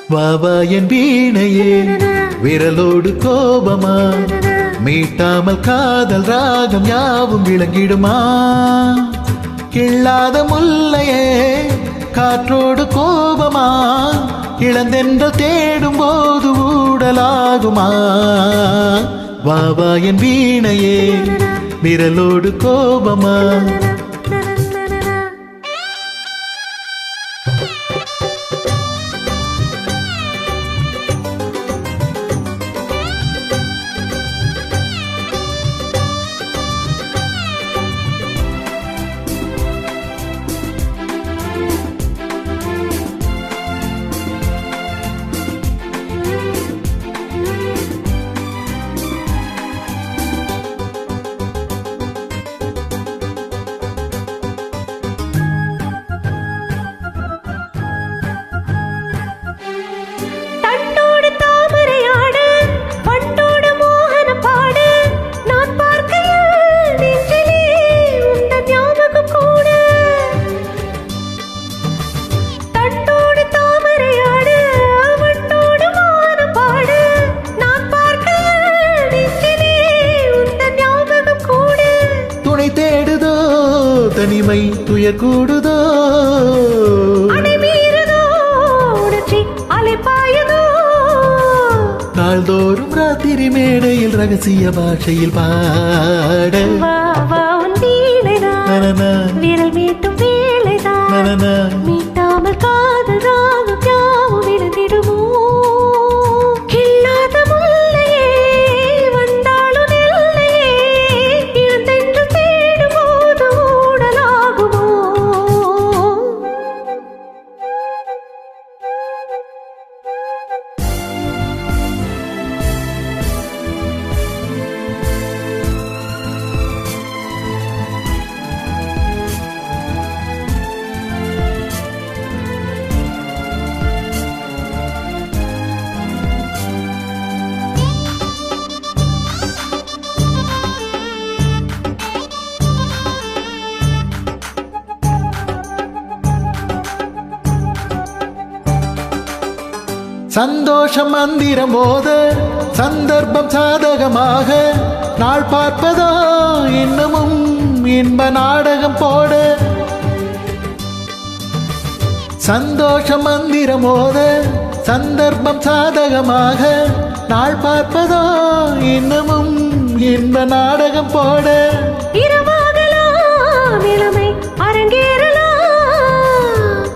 வாவா என் வீணையே விரலோடு கோபமா மீட்டாமல் காதல் ராகம் யாவும் விளங்கிடுமா கிள்ளாத முல்லையே காற்றோடு கோபமா இளந்தென்றல் தேடும் போது ஊடலாகுமா வாவா என் வீணையே விரலோடு கோபமா தேடுதோ தனிமை துயர் கூடுதோ நாள்தோறும் ராத்திரி மேடையில் ரகசிய பாஷையில் பாட விரல் மீட்டும் வேலைதான் மீட்டாமல் காதல் ராகம் யாவும் விழுந்திடுமோ கிள்ளாத முல்லையே வந்தாலும் நெல்லையே இழந்தென்று தேடும் போது ஊடலாகுமோ சந்தோஷம் மந்திரம் போத சந்தர்ப்பம் சாதகமாக நாள் பார்ப்பதோ இன்னமும் இன்ப நாடகம் போட சந்தோஷம் மந்திரம் போத சந்தர்ப்பம் சாதகமாக நாள் பார்ப்பதோ இன்னமும் இன்ப நாடகம் போட இரவாகலாம் இளமை அரங்கேறலாம்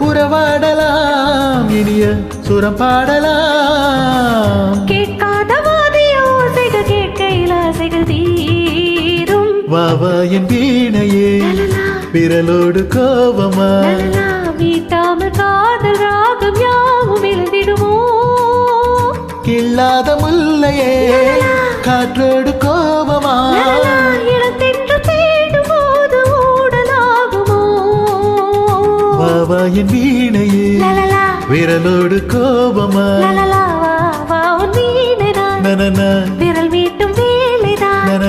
உறவாடலாம் இனிய சுரம் பாடலாம் கேட்காத வாதியோசைகள் கேட்கையில் ஆசைகள் தீரும் வாவா என் வீணையே விரலோடு கோபமா மீட்டாமல் காதல் ராகம் யாவும் எழுதிடுமோ கிள்ளாத முல்லையே காற்றோடு கோபமா இளத்தென்று தேடும் போது ஊடலாகுமோ வாவா என் வீணையே விரலோடு கோபமா விரல் மீட்டும் வேலைதான்